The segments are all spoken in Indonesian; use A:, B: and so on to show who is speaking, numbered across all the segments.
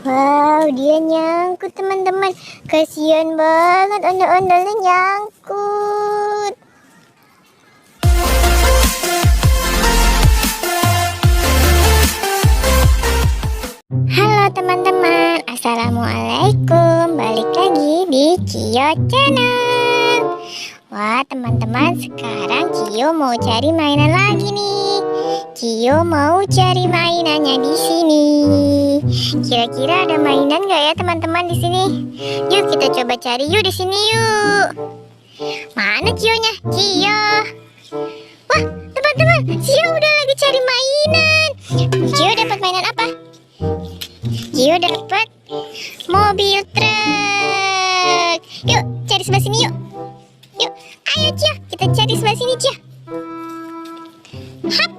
A: Wow, dia nyangkut teman-teman. Kasihan banget ondel-ondelnya nyangkut. Halo teman-teman, assalamualaikum. Balik lagi di Cio Channel. Wah teman-teman, sekarang Cio mau cari mainan lagi nih. Cio mau cari mainannya di sini. Kira-kira ada mainan nggak ya teman-teman di sini? Yuk kita coba cari yuk di sini yuk. Mana Cio-nya? Cio. Wah teman-teman, Cio udah lagi cari mainan. Cio dapat mainan apa? Cio dapat mobil truk. Yuk cari sebelah sini yuk. Yuk, ayo Cio, kita cari sebelah sini Cio. Hap.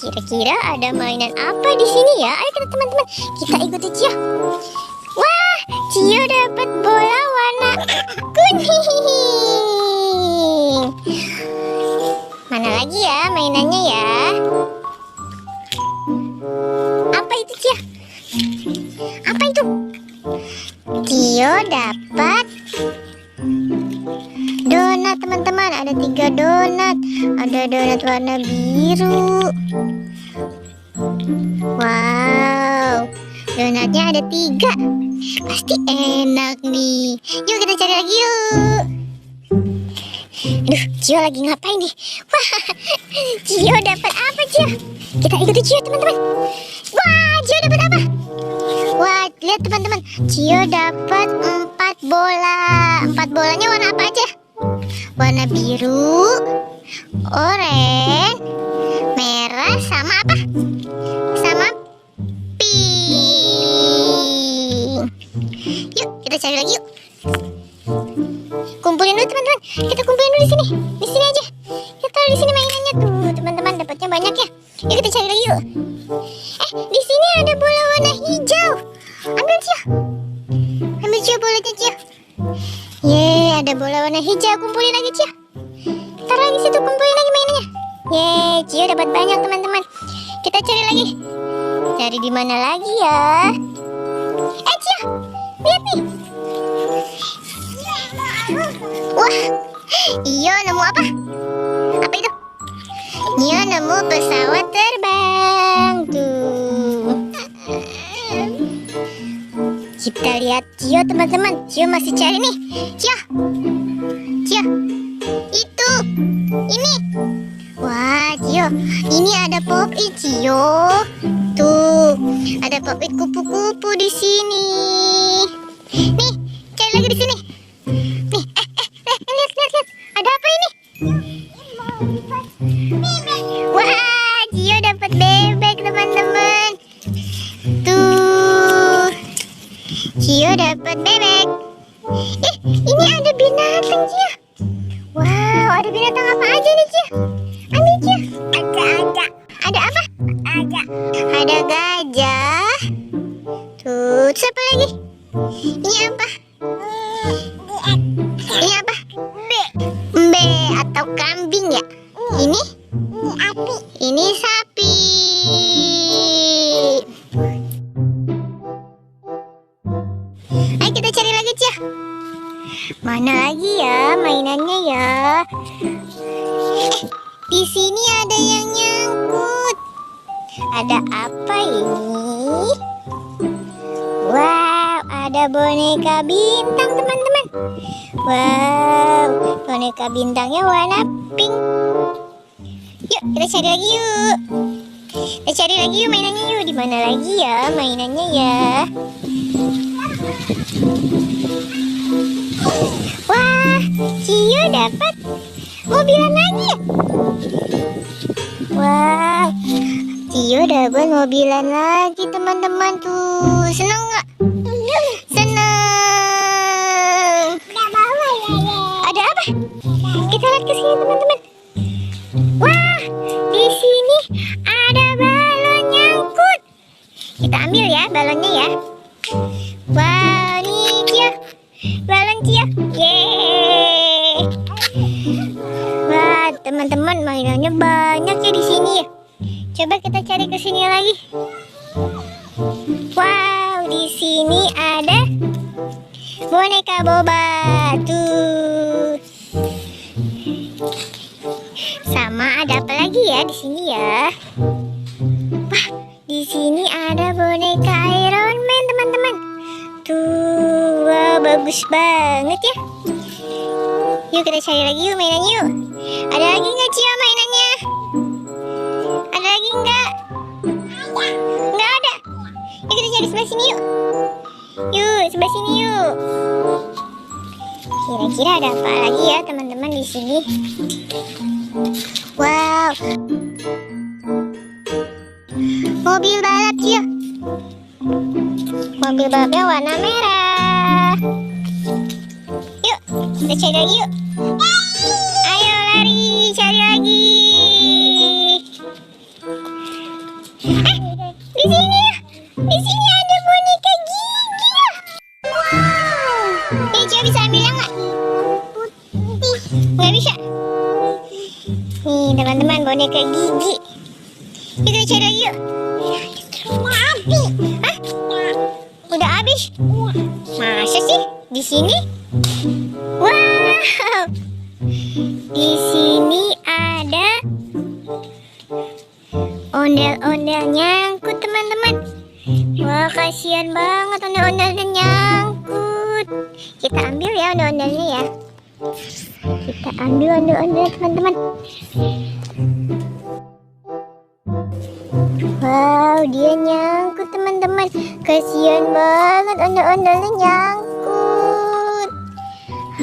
A: Kira-kira ada mainan apa di sini ya? Ayo kita teman-teman, kita ikuti Cio. Wah, Cio dapat bola warna kuning. Mana lagi ya mainannya ya? Apa itu Cio? Apa itu? Cio dapat donat teman-teman, ada 3 donat. Ada donat warna biru. Wow, donatnya ada 3. Pasti enak nih. Yuk kita cari lagi yuk. Aduh, Cio lagi ngapain nih? Wah, Cio dapat apa Cio? Kita ikuti Cio teman-teman. Wah, Cio dapat apa? Wah, lihat teman-teman, Cio dapat 4 bola. 4 bolanya warna apa aja? Warna biru, oranye, merah, sama apa? Sama pink. Yuk, kita cari lagi yuk. Kumpulin dulu teman-teman. Kita kumpulin dulu di sini. Di sini aja. Kita taruh di sini mainannya tuh, teman-teman. Dapatnya banyak ya. Yuk kita cari lagi yuk. Di sini ada bola warna hijau. Ambil Cio. Ambil Cio bolanya Cio. Yeay, ada bola warna hijau. Kumpulin lagi Cio. Taruh di situ, kumpulin lagi mainannya. Yeay, Cio dapat banyak teman-teman. Kita cari lagi. Cari di mana lagi ya? Cio, lihat nih. Wah, Iyo nemu apa? Apa itu? Iyo nemu pesawat terbang tuh. Kita lihat Cio teman-teman. Cio masih cari nih. Cio, Cio, itu, ini. Wah Cio, ini ada pop-it Cio. Tuh, ada pop-it kupu-kupu di sini. Nih, cari lagi di sini. Nih, lihat. Ada apa ini? Wah, Cio dapat bebek teman-teman. Tuh, Cio dapat bebek. Ini ada binatang Cio. Wow, ada binatang apa aja nih Cio? Ambil Cio. Ada apa? Ada gajah. Tuh, siapa lagi? Ini apa? Ini apa? Mbe atau kambing ya? Ini sapi. Ini sapi. Ayo kita cari lagi Cia. Mana lagi ya mainannya ya? Di sini ada yang nyangkut. Ada apa ini? Wow, ada boneka bintang teman-teman. Wow, boneka bintangnya warna pink. Yuk, kita cari lagi yuk. Kita cari lagi yuk mainannya yuk. Di mana lagi ya mainannya ya? Wah, Cio dapat mobilan lagi ya? Wah, Cio dapat mobilan lagi teman-teman tuh. Seneng nggak? Seneng. Ada apa? Kita lihat ke sini teman-teman. Wah, di sini ada balon nyangkut. Kita ambil ya balonnya ya. Wow, nih Cio, balon Cio. Yeay. Wah, teman-teman mainannya banyak ya di sini ya. Coba kita cari ke sini lagi. Wow, di sini ada boneka boba tuh. Sama ada apa lagi ya di sini ya? Wah, di sini ada boneka Iron Man, teman-teman. Tuh, wah, bagus banget ya. Yuk kita cari lagi yuk mainannya yuk. Ada lagi nggak Cio mainannya? Ada lagi nggak? Nggak ada. Yuk kita cari sebelah sini yuk. Yuk sebelah sini yuk. Kira-kira ada apa lagi ya teman-teman di sini? Wow, mobil balap Cio. Mobil balapnya warna merah. Yuk kita cari lagi yuk. Ayo lari, cari lagi. Di sini ya. Di sini ada boneka gigi ya. Wow. Nih Cio bisa ambil yang nggak? Nggak bisa. Nih teman-teman, boneka gigi. Yuk kita cari lagi yuk. Hah? Udah habis? Masa sih? Di sini? Wow. Di sini ada ondel-ondel nyangkut teman-teman. Wah, kasihan banget ondel-ondelnya nyangkut. Kita ambil ya ondel-ondelnya ya. Kita ambil ondel-ondel teman-teman. Wow, dia nyangkut teman-teman. Kasihan banget ondel-ondelnya nyangkut.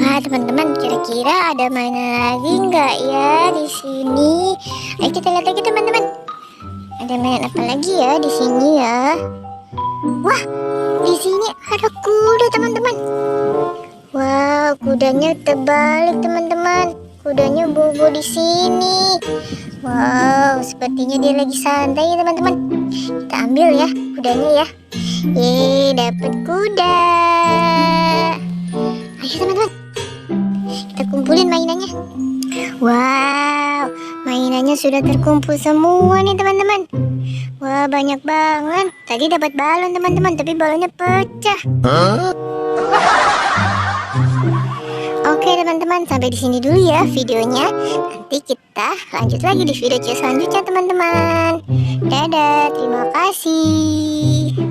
A: Nah teman-teman, kira-kira ada mainan lagi nggak ya di sini? Ayo kita lihat lagi teman-teman. Ada mainan apa lagi ya di sini ya? Wah, di sini ada kuda teman-teman. Wow, kudanya terbalik teman-teman. Kudanya bobo di sini. Wow, sepertinya dia lagi santai ya teman-teman. Kita ambil ya kudanya ya. Dapat kuda. Ayo teman-teman, kita kumpulin mainannya. Wow, mainannya sudah terkumpul semua nih teman-teman. Wah, banyak banget. Tadi dapat balon teman-teman, tapi balonnya pecah. Oke teman-teman, sampai di sini dulu ya videonya. Nanti kita lanjut lagi di video selanjutnya teman-teman. Dadah, terima kasih.